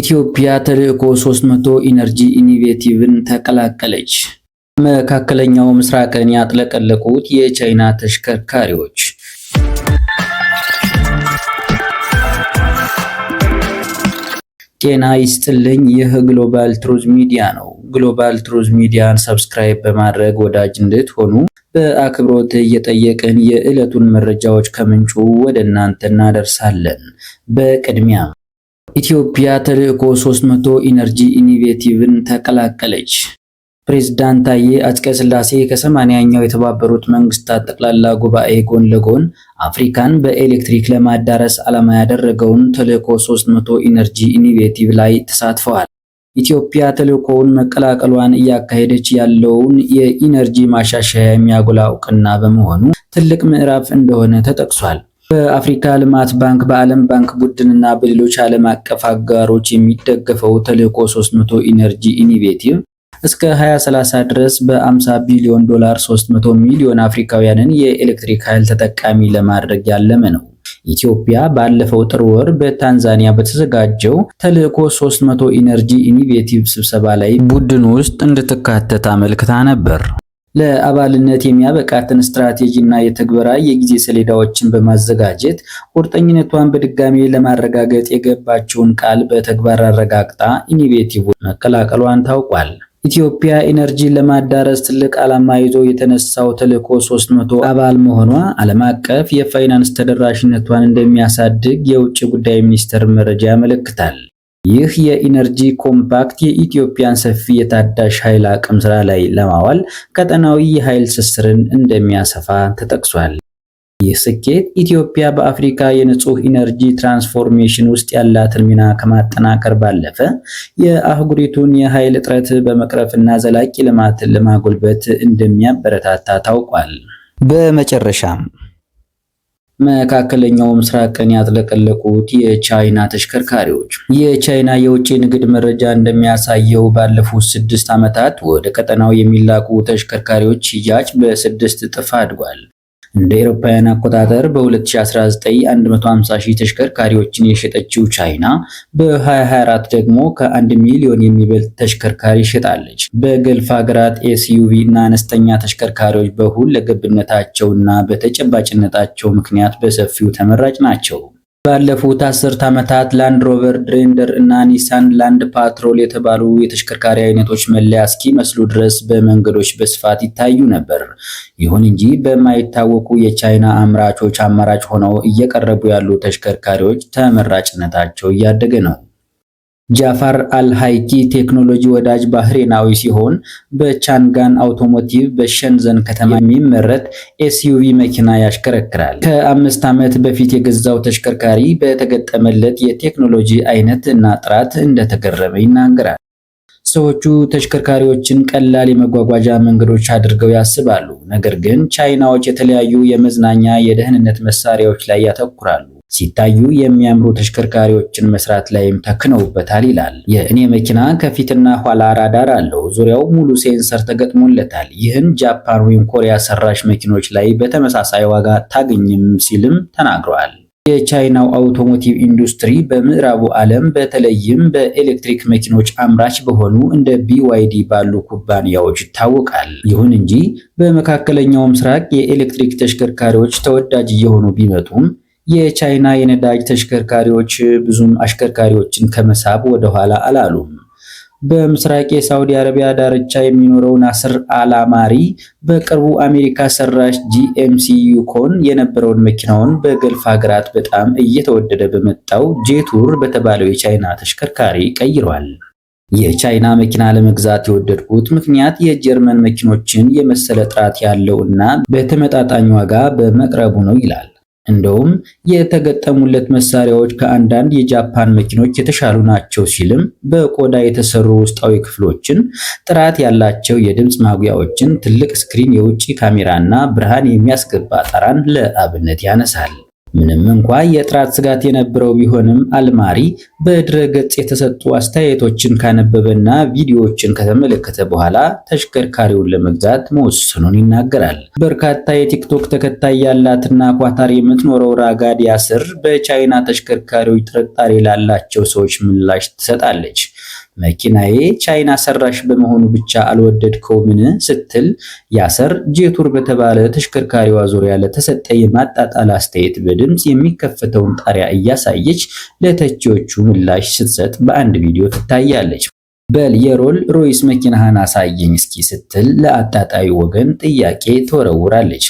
ኢትዮጵያ ተልዕኮ 300 ኢነርጂ ኢኒቬቲቭን ተቀላቀለች። መካከለኛው ምስራቅን ያጥለቀለቁት የቻይና ተሽከርካሪዎች። ጤና ይስጥልኝ። ይህ ግሎባል ትሩዝ ሚዲያ ነው። ግሎባል ትሩዝ ሚዲያን ሰብስክራይብ በማድረግ ወዳጅ እንድትሆኑ በአክብሮት እየጠየቅን የዕለቱን መረጃዎች ከምንጩ ወደ እናንተ እናደርሳለን። በቅድሚያ ኢትዮጵያ ተልዕኮ 300 ኢነርጂ ኢኒቬቲቭን ተቀላቀለች። ፕሬዝዳንት ታዬ አጽቀሥላሴ ከ80ኛው የተባበሩት መንግስታት ጠቅላላ ጉባኤ ጎን ለጎን አፍሪካን በኤሌክትሪክ ለማዳረስ ዓላማ ያደረገውን ተልዕኮ 300 ኢነርጂ ኢኒቬቲቭ ላይ ተሳትፈዋል። ኢትዮጵያ ተልዕኮውን መቀላቀሏን እያካሄደች ያለውን የኢነርጂ ማሻሻያ የሚያጎላ እውቅና በመሆኑ ትልቅ ምዕራፍ እንደሆነ ተጠቅሷል። በአፍሪካ ልማት ባንክ፣ በዓለም ባንክ ቡድንና በሌሎች ዓለም አቀፍ አጋሮች የሚደገፈው ተልዕኮ 300 ኢነርጂ ኢኒቬቲቭ እስከ 2030 ድረስ በ50 ቢሊዮን ዶላር 300 ሚሊዮን አፍሪካውያንን የኤሌክትሪክ ኃይል ተጠቃሚ ለማድረግ ያለመ ነው። ኢትዮጵያ ባለፈው ጥር ወር በታንዛኒያ በተዘጋጀው ተልዕኮ 300 ኢነርጂ ኢኒቬቲቭ ስብሰባ ላይ ቡድን ውስጥ እንድትካተት አመልክታ ነበር። ለአባልነት የሚያበቃትን ስትራቴጂና የትግበራ የጊዜ ሰሌዳዎችን በማዘጋጀት ቁርጠኝነቷን በድጋሚ ለማረጋገጥ የገባችውን ቃል በተግባር አረጋግጣ ኢኒቬቲቭ መቀላቀሏን ታውቋል። ኢትዮጵያ ኢነርጂን ለማዳረስ ትልቅ ዓላማ ይዞ የተነሳው ተልዕኮ 300 አባል መሆኗ ዓለም አቀፍ የፋይናንስ ተደራሽነቷን እንደሚያሳድግ የውጭ ጉዳይ ሚኒስቴር መረጃ ያመለክታል። ይህ የኢነርጂ ኮምፓክት የኢትዮጵያን ሰፊ የታዳሽ ኃይል አቅም ስራ ላይ ለማዋል ቀጠናዊ የኃይል ትስስርን እንደሚያሰፋ ተጠቅሷል። ይህ ስኬት ኢትዮጵያ በአፍሪካ የንጹህ ኢነርጂ ትራንስፎርሜሽን ውስጥ ያላትን ሚና ከማጠናከር ባለፈ የአህጉሪቱን የኃይል እጥረት በመቅረፍና ዘላቂ ልማትን ለማጎልበት እንደሚያበረታታ ታውቋል። በመጨረሻም መካከለኛው ምስራቅን ያጥለቀለቁት የቻይና ተሽከርካሪዎች። የቻይና የውጭ ንግድ መረጃ እንደሚያሳየው ባለፉት 6 ዓመታት ወደ ቀጠናው የሚላኩ ተሽከርካሪዎች ሽያጭ በ6 እጥፍ አድጓል። እንደ አውሮፓውያን አቆጣጠር በ2019 150 ሺህ ተሽከርካሪዎችን የሸጠችው ቻይና በ2024 ደግሞ ከ1 ሚሊዮን የሚበልጥ ተሽከርካሪ ሸጣለች። በገልፍ ሀገራት ኤስዩቪ እና አነስተኛ ተሽከርካሪዎች በሁለገብነታቸውና በተጨባጭነታቸው ምክንያት በሰፊው ተመራጭ ናቸው። ባለፉት 10 ዓመታት ላንድ ሮቨር፣ ድሬንደር እና ኒሳን ላንድ ፓትሮል የተባሉ የተሽከርካሪ አይነቶች መለያ እስኪመስሉ ድረስ በመንገዶች በስፋት ይታዩ ነበር። ይሁን እንጂ በማይታወቁ የቻይና አምራቾች አማራጭ ሆነው እየቀረቡ ያሉ ተሽከርካሪዎች ተመራጭነታቸው እያደገ ነው። ጃፋር አልሃይኪ ቴክኖሎጂ ወዳጅ ባህሬናዊ ሲሆን በቻንጋን አውቶሞቲቭ በሸንዘን ከተማ የሚመረት ኤስዩቪ መኪና ያሽከረክራል። ከ5 ዓመት በፊት የገዛው ተሽከርካሪ በተገጠመለት የቴክኖሎጂ አይነት እና ጥራት እንደተገረመ ይናገራል። ሰዎቹ ተሽከርካሪዎችን ቀላል የመጓጓዣ መንገዶች አድርገው ያስባሉ፣ ነገር ግን ቻይናዎች የተለያዩ የመዝናኛ የደህንነት መሳሪያዎች ላይ ያተኩራሉ። ሲታዩ የሚያምሩ ተሽከርካሪዎችን መስራት ላይም ተክነውበታል ይላል። የእኔ መኪና ከፊትና ኋላ ራዳር አለው፣ ዙሪያው ሙሉ ሴንሰር ተገጥሞለታል። ይህን ጃፓን ወይም ኮሪያ ሰራሽ መኪኖች ላይ በተመሳሳይ ዋጋ ታገኝም ሲልም ተናግረዋል። የቻይናው አውቶሞቲቭ ኢንዱስትሪ በምዕራቡ ዓለም በተለይም በኤሌክትሪክ መኪኖች አምራች በሆኑ እንደ BYD ባሉ ኩባንያዎች ይታወቃል። ይሁን እንጂ በመካከለኛው ምስራቅ የኤሌክትሪክ ተሽከርካሪዎች ተወዳጅ እየሆኑ ቢመጡም የቻይና የነዳጅ ተሽከርካሪዎች ብዙም አሽከርካሪዎችን ከመሳብ ወደ ኋላ አላሉም። በምስራቅ የሳውዲ አረቢያ ዳርቻ የሚኖረው ናስር አልአማሪ በቅርቡ አሜሪካ ሰራሽ GMC ዩኮን የነበረውን መኪናውን በገልፍ ሀገራት በጣም እየተወደደ በመጣው ጄቱር በተባለው የቻይና ተሽከርካሪ ቀይሯል። የቻይና መኪና ለመግዛት የወደድኩት ምክንያት የጀርመን መኪኖችን የመሰለ ጥራት ያለው እና በተመጣጣኝ ዋጋ በመቅረቡ ነው ይላል። እንደውም የተገጠሙለት መሳሪያዎች ከአንዳንድ የጃፓን መኪኖች የተሻሉ ናቸው ሲልም በቆዳ የተሰሩ ውስጣዊ ክፍሎችን፣ ጥራት ያላቸው የድምፅ ማጉያዎችን፣ ትልቅ ስክሪን፣ የውጭ ካሜራና ብርሃን የሚያስገባ ጣራን ለአብነት ያነሳል። ምንም እንኳ የጥራት ስጋት የነበረው ቢሆንም አልማሪ በድረ-ገጽ የተሰጡ አስተያየቶችን ካነበበና ቪዲዮዎችን ከተመለከተ በኋላ ተሽከርካሪውን ለመግዛት መወሰኑን ይናገራል። በርካታ የቲክቶክ ተከታይ ያላትና ኳታር የምትኖረው ራጋድ ያስር በቻይና ተሽከርካሪዎች ጥርጣሬ ላላቸው ሰዎች ምላሽ ትሰጣለች። መኪናዬ ቻይና ሰራሽ በመሆኑ ብቻ አልወደድከውምን ስትል ያሰር ጄቱር በተባለ ተሽከርካሪዋ ዙሪያ ለተሰጠ የማጣጣል አስተያየት በድምጽ የሚከፈተውን ጣሪያ እያሳየች ለተቺዎቹ ምላሽ ስትሰጥ በአንድ ቪዲዮ ትታያለች። በል የሮል ሮይስ መኪናህን አሳየኝ እስኪ ስትል ለአጣጣዩ ወገን ጥያቄ ትወረውራለች።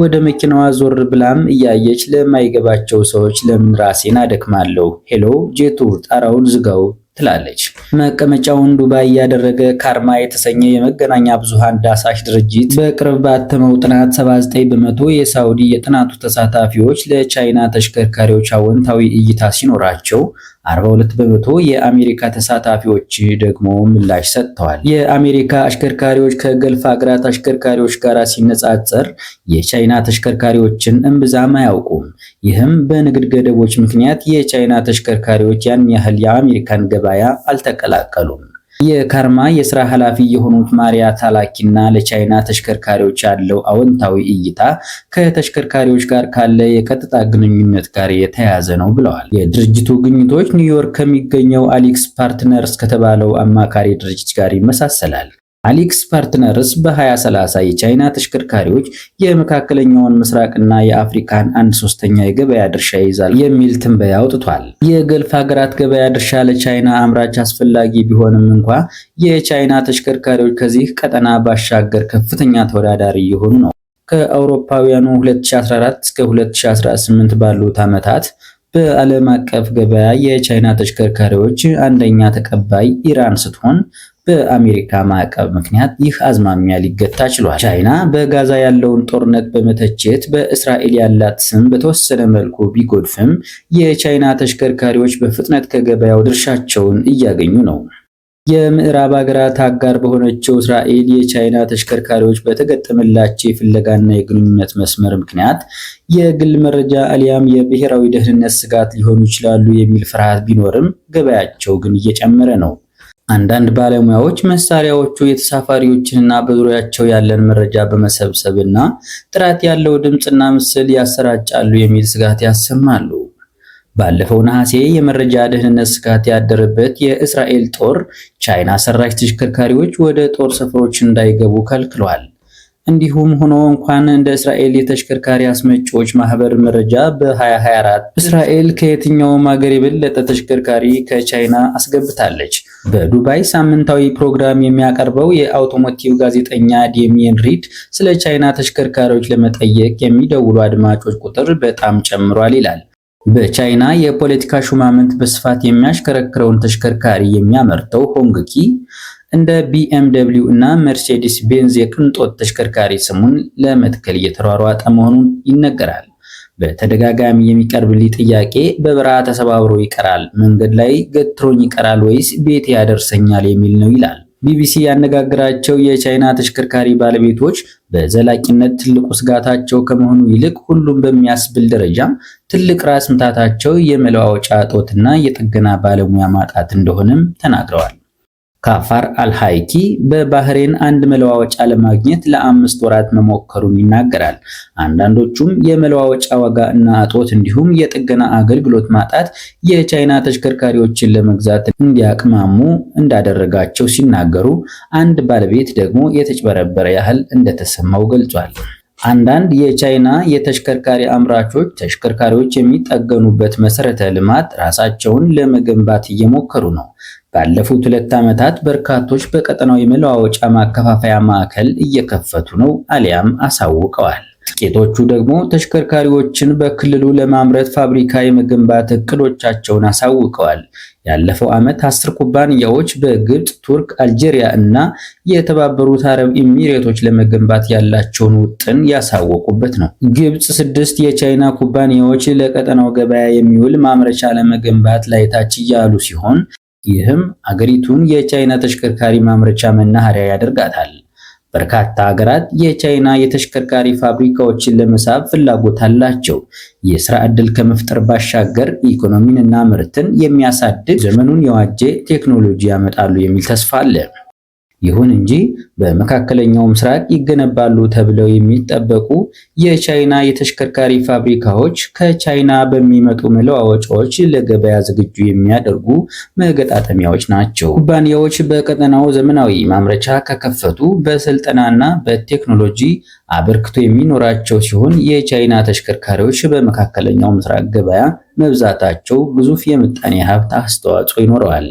ወደ መኪናዋ ዞር ብላም እያየች ለማይገባቸው ሰዎች ለምን ራሴን አደክማለሁ፣ ሄሎ ጄቱር ጣራውን ዝጋው ትላለች። መቀመጫውን ዱባይ ያደረገ ካርማ የተሰኘ የመገናኛ ብዙሃን ዳሳሽ ድርጅት በቅርብ ባተመው ጥናት 79 በመቶ የሳውዲ የጥናቱ ተሳታፊዎች ለቻይና ተሽከርካሪዎች አዎንታዊ እይታ ሲኖራቸው 42 በመቶ የአሜሪካ ተሳታፊዎች ደግሞ ምላሽ ሰጥተዋል። የአሜሪካ አሽከርካሪዎች ከገልፍ ሀገራት አሽከርካሪዎች ጋር ሲነጻጸር የቻይና ተሽከርካሪዎችን እምብዛም አያውቁም። ይህም በንግድ ገደቦች ምክንያት የቻይና ተሽከርካሪዎች ያን ያህል የአሜሪካን ገበያ አልተቀላቀሉም። የካርማ የሥራ ኃላፊ የሆኑት ማሪያ ታላኪና ለቻይና ተሽከርካሪዎች ያለው አዎንታዊ እይታ ከተሽከርካሪዎች ጋር ካለ የቀጥታ ግንኙነት ጋር የተያያዘ ነው ብለዋል። የድርጅቱ ግኝቶች ኒውዮርክ ከሚገኘው አሊክስ ፓርትነርስ ከተባለው አማካሪ ድርጅት ጋር ይመሳሰላል። አሊክስ ፓርትነርስ በ2030 የቻይና ተሽከርካሪዎች የመካከለኛውን ምስራቅና የአፍሪካን 1/3 የገበያ ድርሻ ይይዛል የሚል ትንበያ አውጥቷል። የገልፍ ሀገራት ገበያ ድርሻ ለቻይና አምራች አስፈላጊ ቢሆንም እንኳ የቻይና ተሽከርካሪዎች ከዚህ ቀጠና ባሻገር ከፍተኛ ተወዳዳሪ እየሆኑ ነው። ከአውሮፓውያኑ 2014 እስከ 2018 ባሉት ዓመታት በዓለም አቀፍ ገበያ የቻይና ተሽከርካሪዎች አንደኛ ተቀባይ ኢራን ስትሆን በአሜሪካ ማዕቀብ ምክንያት ይህ አዝማሚያ ሊገታ ችሏል። ቻይና በጋዛ ያለውን ጦርነት በመተቸት በእስራኤል ያላት ስም በተወሰነ መልኩ ቢጎድፍም የቻይና ተሽከርካሪዎች በፍጥነት ከገበያው ድርሻቸውን እያገኙ ነው። የምዕራብ ሀገራት አጋር በሆነችው እስራኤል የቻይና ተሽከርካሪዎች በተገጠመላቸው የፍለጋና የግንኙነት መስመር ምክንያት የግል መረጃ አሊያም የብሔራዊ ደህንነት ስጋት ሊሆኑ ይችላሉ የሚል ፍርሃት ቢኖርም ገበያቸው ግን እየጨመረ ነው። አንዳንድ ባለሙያዎች መሳሪያዎቹ የተሳፋሪዎችንና በዙሪያቸው ያለን መረጃ በመሰብሰብና ጥራት ያለው ድምፅና ምስል ያሰራጫሉ የሚል ስጋት ያሰማሉ። ባለፈው ነሐሴ የመረጃ ደህንነት ስጋት ያደረበት የእስራኤል ጦር ቻይና ሰራሽ ተሽከርካሪዎች ወደ ጦር ሰፈሮች እንዳይገቡ ከልክሏል። እንዲሁም ሆኖ እንኳን እንደ እስራኤል የተሽከርካሪ አስመጪዎች ማህበር መረጃ በ2024 እስራኤል ከየትኛውም ሀገር የበለጠ ተሽከርካሪ ከቻይና አስገብታለች። በዱባይ ሳምንታዊ ፕሮግራም የሚያቀርበው የአውቶሞቲቭ ጋዜጠኛ ዴሚየን ሪድ ስለ ቻይና ተሽከርካሪዎች ለመጠየቅ የሚደውሉ አድማጮች ቁጥር በጣም ጨምሯል ይላል። በቻይና የፖለቲካ ሹማምንት በስፋት የሚያሽከረክረውን ተሽከርካሪ የሚያመርተው ሆንግኪ እንደ BMW እና መርሴዲስ ቤንዝ የቅንጦት ተሽከርካሪ ስሙን ለመትከል እየተሯሯጠ መሆኑን ይነገራል። በተደጋጋሚ የሚቀርብልኝ ጥያቄ በበረሃ ተሰባብሮ ይቀራል፣ መንገድ ላይ ገትሮኝ ይቀራል ወይስ ቤት ያደርሰኛል የሚል ነው ይላል። ቢቢሲ ያነጋገራቸው የቻይና ተሽከርካሪ ባለቤቶች በዘላቂነት ትልቁ ስጋታቸው ከመሆኑ ይልቅ ሁሉም በሚያስብል ደረጃ ትልቅ ራስ ምታታቸው የመለዋወጫ እጦትና የጥገና ባለሙያ ማጣት እንደሆነም ተናግረዋል። ካፋር አልሃይኪ በባህሬን አንድ መለዋወጫ ለማግኘት ለ5 ወራት መሞከሩን ይናገራል። አንዳንዶቹም የመለዋወጫ ዋጋ እና እጦት እንዲሁም የጥገና አገልግሎት ማጣት የቻይና ተሽከርካሪዎችን ለመግዛት እንዲያቅማሙ እንዳደረጋቸው ሲናገሩ፣ አንድ ባለቤት ደግሞ የተጭበረበረ ያህል እንደተሰማው ገልጿል። አንዳንድ የቻይና የተሽከርካሪ አምራቾች ተሽከርካሪዎች የሚጠገኑበት መሰረተ ልማት ራሳቸውን ለመገንባት እየሞከሩ ነው። ባለፉት 2 ዓመታት በርካቶች በቀጠናው የመለዋወጫ ማከፋፈያ ማዕከል እየከፈቱ ነው አሊያም አሳውቀዋል። ጥቂቶቹ ደግሞ ተሽከርካሪዎችን በክልሉ ለማምረት ፋብሪካ የመገንባት እቅዶቻቸውን አሳውቀዋል። ያለፈው ዓመት 10 ኩባንያዎች በግብፅ፣ ቱርክ፣ አልጄሪያ እና የተባበሩት አረብ ኤሚሬቶች ለመገንባት ያላቸውን ውጥን ያሳወቁበት ነው። ግብፅ 6 የቻይና ኩባንያዎች ለቀጠናው ገበያ የሚውል ማምረቻ ለመገንባት ላይ ታች እያሉ ሲሆን ይህም አገሪቱን የቻይና ተሽከርካሪ ማምረቻ መናኸሪያ ያደርጋታል። በርካታ ሀገራት የቻይና የተሽከርካሪ ፋብሪካዎችን ለመሳብ ፍላጎት አላቸው። የስራ ዕድል ከመፍጠር ባሻገር ኢኮኖሚንና ምርትን የሚያሳድግ ዘመኑን የዋጀ ቴክኖሎጂ ያመጣሉ የሚል ተስፋ አለ። ይሁን እንጂ በመካከለኛው ምስራቅ ይገነባሉ ተብለው የሚጠበቁ የቻይና የተሽከርካሪ ፋብሪካዎች ከቻይና በሚመጡ መለዋወጫዎች ለገበያ ዝግጁ የሚያደርጉ መገጣጠሚያዎች ናቸው። ኩባንያዎች በቀጠናው ዘመናዊ ማምረቻ ከከፈቱ በስልጠናና በቴክኖሎጂ አበርክቶ የሚኖራቸው ሲሆን የቻይና ተሽከርካሪዎች በመካከለኛው ምስራቅ ገበያ መብዛታቸው ግዙፍ የምጣኔ ሀብት አስተዋጽኦ ይኖረዋል።